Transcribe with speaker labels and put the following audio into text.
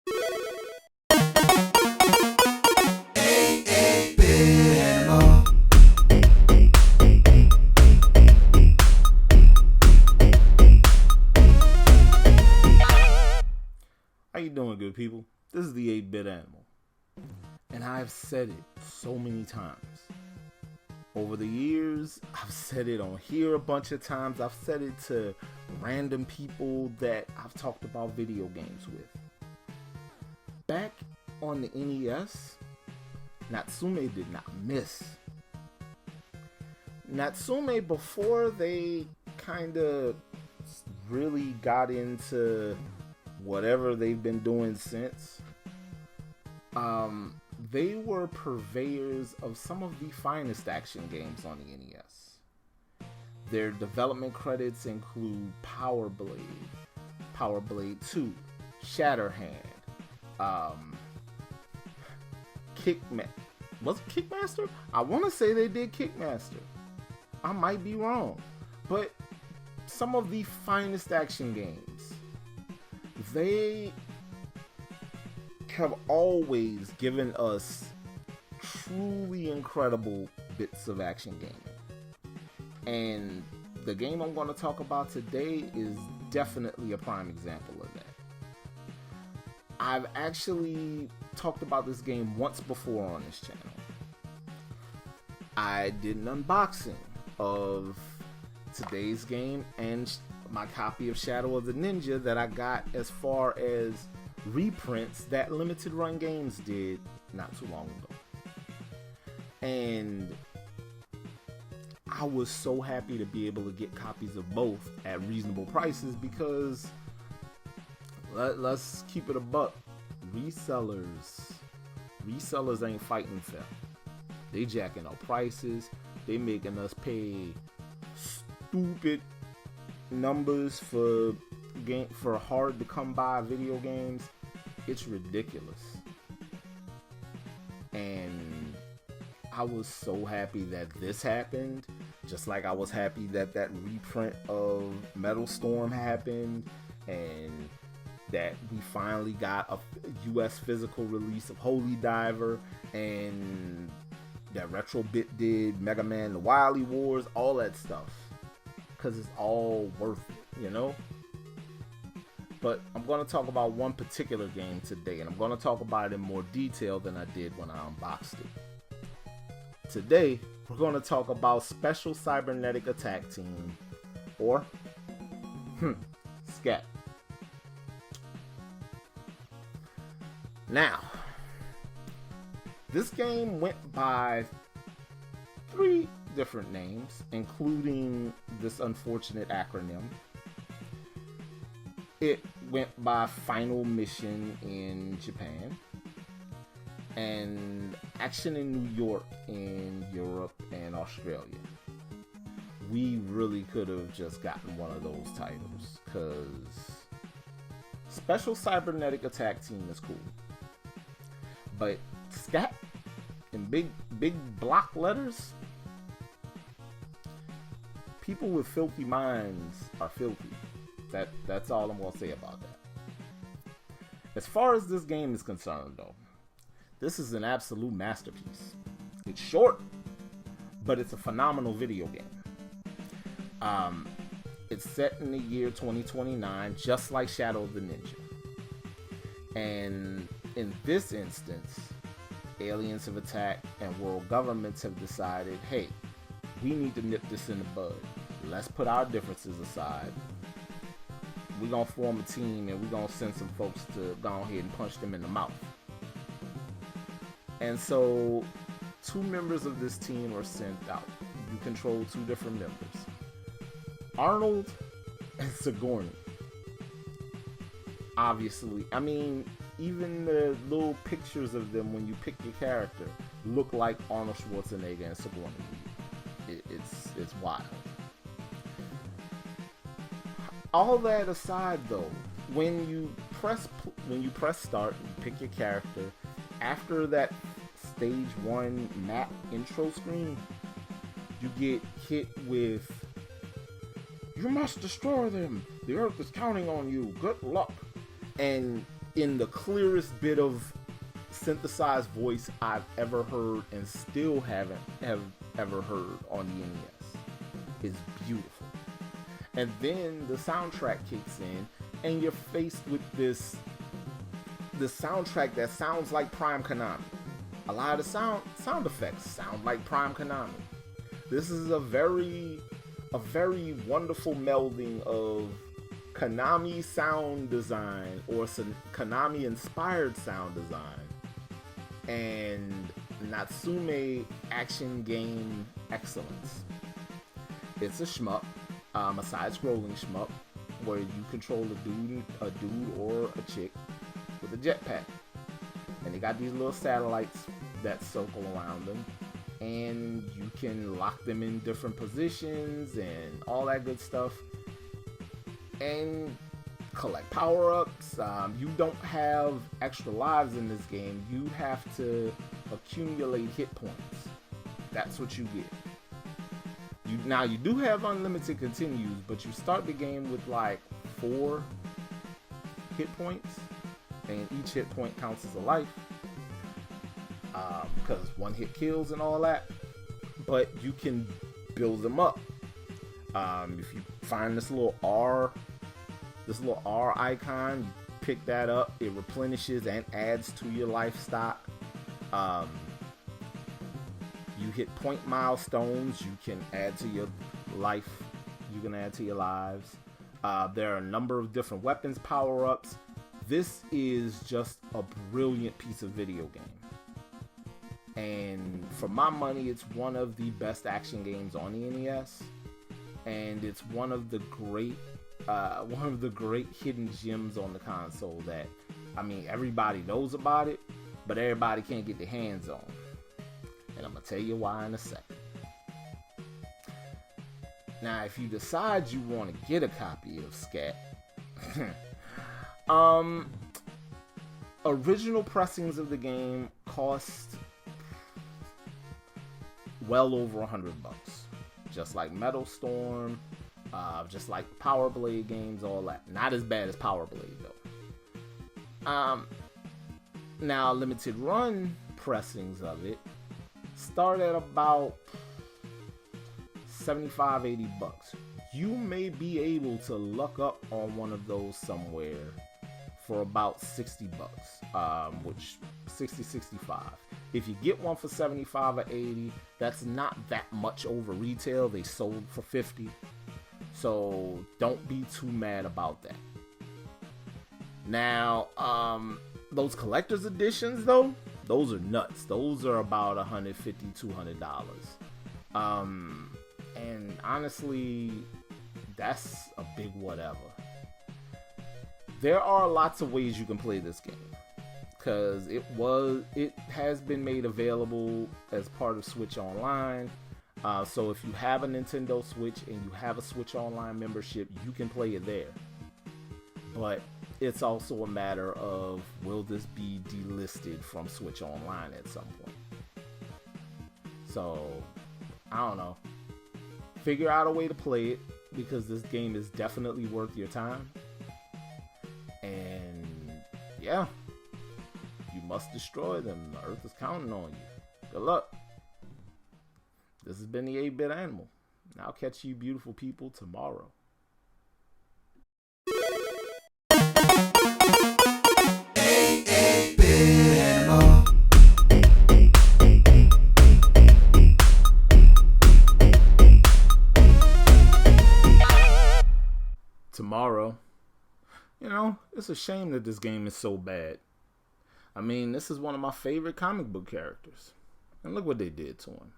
Speaker 1: How you doing, good people? This is the 8-Bit Animal, and I've said it so many times. Over the years, I've said it on here a bunch of times. I've said it to random people that I've talked about video games with. Back on the NES, Natsume did not miss. Natsume, before they kind of really got into whatever they've been doing since, they were purveyors of some of the finest action games on the NES. Their development credits include Power Blade, Power Blade 2, Shatterhand, was it Kickmaster? I want to say they did Kickmaster. I might be wrong, but some of the finest action games. They have always given us truly incredible bits of action gaming. And the game I'm going to talk about today is definitely a prime example of that. I've actually talked about this game once before on this channel. I did an unboxing of today's game and my copy of Shadow of the Ninja that I got as far as reprints that Limited Run Games did not too long ago. And I was so happy to be able to get copies of both at reasonable prices because let's keep it a buck. Resellers ain't fighting fair. They jacking up prices. They making us pay stupid numbers for hard to come by video games. It's ridiculous. And I was so happy that this happened, just like I was happy that reprint of Metal Storm happened, and that we finally got a US physical release of Holy Diver, and that Retrobit did Mega Man the Wily Wars, all that stuff, because it's all worth it, you know? But I'm going to talk about one particular game today, and I'm going to talk about it in more detail than I did when I unboxed it. Today, we're going to talk about Special Cybernetic Attack Team, or S.C.A.T. Now, this game went by 3 different names, including this unfortunate acronym. It went by Final Mission in Japan, and Action in New York in Europe and Australia. We really could have just gotten one of those titles, because Special Cybernetic Attack Team is cool. But S.C.A.T. in big block letters, people with filthy minds are filthy. That's all I'm gonna say about that. As far as this game is concerned, though, this is an absolute masterpiece. It's short, but it's a phenomenal video game. It's set in the year 2029, just like Shadow of the Ninja. And in this instance, aliens have attacked and world governments have decided, hey, we need to nip this in the bud. Let's put our differences aside. We're going to form a team and we're going to send some folks to go ahead and punch them in the mouth. And so 2 members of this team are sent out. You control 2 different members, Arnold and Sigourney. Obviously, I mean, even the little pictures of them when you pick your character look like Arnold Schwarzenegger and Sigourney. It's wild. All that aside, though, when you press start and pick your character, after that stage 1 map intro screen, you get hit with, "You must destroy them. The Earth is counting on you. Good luck." And in the clearest bit of synthesized voice I've ever heard and still have ever heard on the NES. It's beautiful. And then the soundtrack kicks in, and you're faced with this soundtrack that sounds like Prime Konami. A lot of the sound effects sound like Prime Konami. This is a very wonderful melding of Konami sound design, or some Konami inspired sound design, and Natsume action game excellence. It's a shmup, a side-scrolling shmup, where you control a dude or a chick with a jetpack, and they got these little satellites that circle around them, and you can lock them in different positions and all that good stuff, and collect power-ups. You don't have extra lives in this game. You have to accumulate hit points. That's what you get. Now you do have unlimited continues, but you start the game with like 4 hit points, and each hit point counts as a life, because one hit kills and all that. But you can build them up. If you find this little R icon, you pick that up. It replenishes and adds to your life stock. You hit point milestones, you can add to your life. You can add to your lives. There are a number of different weapons power-ups. This is just a brilliant piece of video game. And for my money, it's one of the best action games on the NES. And it's one of the great hidden gems on the console that, I mean, everybody knows about it, but everybody can't get their hands on. And I'm going to tell you why in a second. Now, if you decide you want to get a copy of S.C.A.T, original pressings of the game cost well over $100. Just like Metal Storm, just like Power Blade games, all that. Not as bad as Power Blade, though. Now, limited run pressings of it start at about $75-$80. You may be able to luck up on one of those somewhere for about $60, which $60-$65. If you get one for $75 or $80, that's not that much over retail. They sold for $50, so don't be too mad about that. Now, those collector's editions, though, those are nuts. Those are about $150-$200. And honestly, that's a big whatever. There are lots of ways you can play this game, because it has been made available as part of Switch Online. So if you have a Nintendo Switch and you have a Switch Online membership, you can play it there. But it's also a matter of, will this be delisted from Switch Online at some point? So, I don't know. Figure out a way to play it, because this game is definitely worth your time. And yeah, you must destroy them. The Earth is counting on you. Good luck. This has been the 8-Bit Animal. And I'll catch you beautiful people tomorrow. Tomorrow. You know, it's a shame that this game is so bad. I mean, this is one of my favorite comic book characters. And look what they did to him.